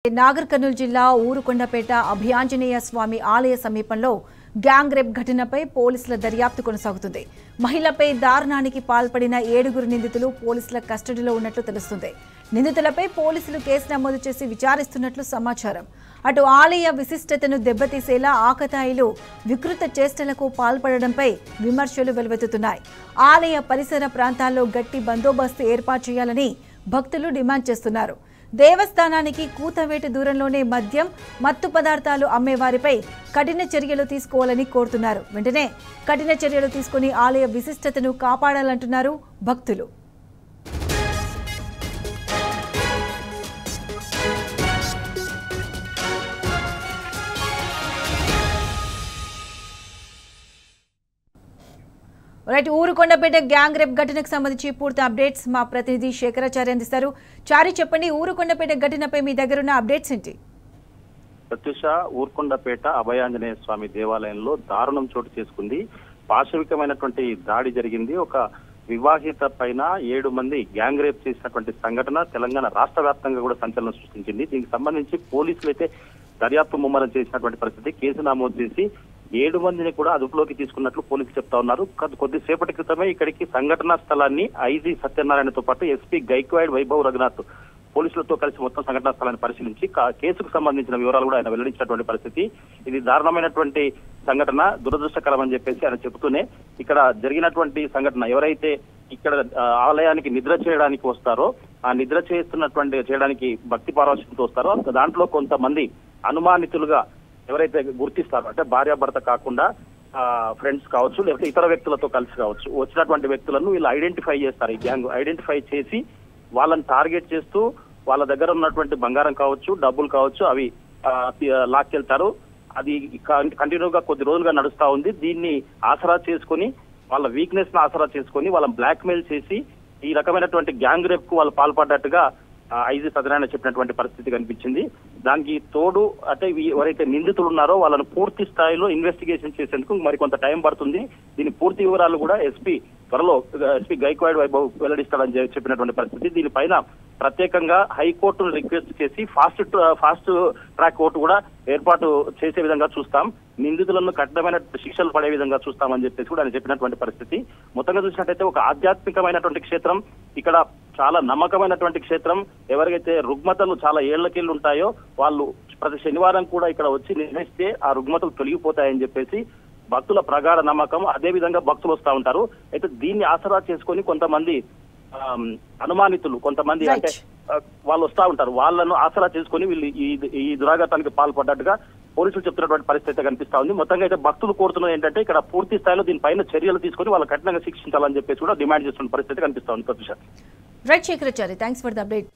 నాగర్ కర్నూలు జిల్లా ఊరుకొండపేట అభయాంజనేయ స్వామి ఆలయ సమీపంలో గ్యాంగ్ రేప్ ఘటనపై పోలీసుల దర్యాప్తు కొనసాగుతుంది. మహిళపై దారుణానికి పాల్పడిన 7 నిందితులు పోలీసుల కస్టడీలో ఉన్నట్లు తెలుస్తుంది. నిందితులపై పోలీసులు కేసు నమోదు చేసి విచారిస్తున్నట్లు సమాచారం. అటు ఆలయ విశిష్టతను దెబ్బతీసేలా ఆకతాయిలు వికృత చేష్టలకు పాల్పడడంపై విమర్శలు వెలువెత్తుతున్నాయి. ఆలయ పరిసర ప్రాంతాల్లో గట్టి బందోబస్తు ఏర్పాటు చేయాలని భక్తులు డిమాండ్ చేస్తున్నారు. దేవస్థానానికి కూతవేటు దూరంలోనే మద్యం, మత్తు పదార్థాలు అమ్మే వారిపై కఠిన చర్యలు తీసుకోవాలని కోరుతున్నారు. వెంటనే కఠిన చర్యలు తీసుకుని ఆలయ విశిష్టతను కాపాడాలంటున్నారు భక్తులు. రైట్, ఊరుకొండపేట గ్యాంగ్ రేప్ ఘటనకు సంబంధించి పూర్తి అప్డేట్స్ మా ప్రతినిధి శేఖరాచార్య అందిస్తారు. చారి, చెప్పండి, ఊరుకొండపేట ఘటనపై మీ దగ్గర ఉన్న అప్డేట్స్ ఏంటి? ప్రత్యూష, ఊరుకొండపేట అభయాంజనేయ స్వామి దేవాలయంలో దారుణం చోటు చేసుకుంది. పాశవికమైనటువంటి దాడి జరిగింది. ఒక వివాహిత పైన 7 మంది గ్యాంగ్ రేప్ చేసినటువంటి సంఘటన తెలంగాణ రాష్ట్ర వ్యాప్తంగా కూడా సంచలనం సృష్టించింది. దీనికి సంబంధించి పోలీసులు అయితే దర్యాప్తు ముమ్మరం చేసినటువంటి పరిస్థితి. కేసు నమోదు చేసి 7 మందిని కూడా అదుపులోకి తీసుకున్నట్లు పోలీసులు చెప్తా ఉన్నారు. కొద్దిసేపటి క్రితమే ఇక్కడికి సంఘటనా స్థలాన్ని ఐజీ సత్యనారాయణతో పాటు ఎస్పీ గైక్వాడ్ వైభవ్ రఘునాథ్ పోలీసులతో కలిసి మొత్తం సంఘటనా స్థలాన్ని పరిశీలించి కేసుకు సంబంధించిన వివరాలు కూడా ఆయన వెల్లడించినటువంటి పరిస్థితి. ఇది దారుణమైనటువంటి సంఘటన, దురదృష్టకరం అని చెప్పేసి ఆయన చెబుతూనే ఇక్కడ జరిగినటువంటి సంఘటన ఎవరైతే ఇక్కడ ఆలయానికి నిద్ర చేయడానికి వస్తారో, ఆ నిద్ర చేయడానికి భక్తి పారవశ్యంతో వస్తారో దాంట్లో కొంతమంది అనుమానితులుగా ఎవరైతే గుర్తిస్తారో, అంటే భార్యాభర్త కాకుండా ఫ్రెండ్స్ కావచ్చు, లేకపోతే ఇతర వ్యక్తులతో కలిసి కావచ్చు, వచ్చినటువంటి వ్యక్తులను వీళ్ళు ఐడెంటిఫై చేస్తారు. ఈ గ్యాంగ్ ఐడెంటిఫై చేసి వాళ్ళని టార్గెట్ చేస్తూ వాళ్ళ దగ్గర ఉన్నటువంటి బంగారం కావచ్చు, డబ్బులు కావచ్చు, అవి లాక్కెళ్తారు. అది కంటిన్యూగా కొద్ది రోజులుగా నడుస్తా ఉంది. దీన్ని ఆసరా చేసుకుని, వాళ్ళ వీక్నెస్ ను ఆసరా చేసుకుని వాళ్ళని బ్లాక్ మెయిల్ చేసి ఈ రకమైనటువంటి గ్యాంగ్ రేప్ కు వాళ్ళు పాల్పడ్డట్టుగా ఐజీ సత్యనారాయణ చెప్పినటువంటి పరిస్థితి కనిపించింది. దానికి తోడు అంటే ఎవరైతే నిందితులు ఉన్నారో వాళ్ళను పూర్తి స్థాయిలో ఇన్వెస్టిగేషన్ చేసేందుకు మరికొంత టైం పడుతుంది. దీని పూర్తి వివరాలు కూడా ఎస్పీ గైక్వాడ్ వైభవ్ వెల్లడిస్తాడని చెప్పినటువంటి పరిస్థితి. దీనిపైన ప్రత్యేకంగా హైకోర్టును రిక్వెస్ట్ చేసి ఫాస్ట్ ట్రాక్ కోర్టు కూడా ఏర్పాటు చేసే విధంగా చూస్తాం, నిందితులను కఠినమైన శిక్షలు పడే విధంగా చూస్తామని చెప్పేసి కూడా ఆయన చెప్పినటువంటి పరిస్థితి. మొత్తంగా చూసినట్టయితే ఒక ఆధ్యాత్మికమైనటువంటి క్షేత్రం, ఇక్కడ చాలా నమ్మకమైనటువంటి క్షేత్రం. ఎవరికైతే రుగ్మతలు చాలా ఏళ్లకెళ్ళి ఉంటాయో వాళ్ళు ప్రతి శనివారం కూడా ఇక్కడ వచ్చి నిర్వహిస్తే ఆ రుగ్మతలు తొలగిపోతాయని చెప్పేసి భక్తుల ప్రగాఢ నమ్మకం. అదే విధంగా భక్తులు వస్తూ ఉంటారు. అయితే దీన్ని ఆసరా చేసుకొని కొంతమంది అనుమానితులు, కొంతమంది అంటే వాళ్ళు వస్తూ ఉంటారు, వాళ్ళను ఆసరా చేసుకొని వీళ్ళు ఈ దురాఘాతానికి పాల్పడ్డట్టుగా పోలీసులు చెప్తున్నటువంటి పరిస్థితి కనిపిస్తా ఉంది. మొత్తంగా అయితే భక్తులు కోరుతున్నది ఏంటంటే ఇక్కడ పూర్తి స్థాయిలో దీనిపైన చర్యలు తీసుకొని వాళ్ళు కఠినంగా శిక్షించాలని చెప్పేసి కూడా డిమాండ్ చేస్తున్న పరిస్థితి కనిపిస్తా ఉంది. Pratyusha. Right Shekharacharya, thanks for the update.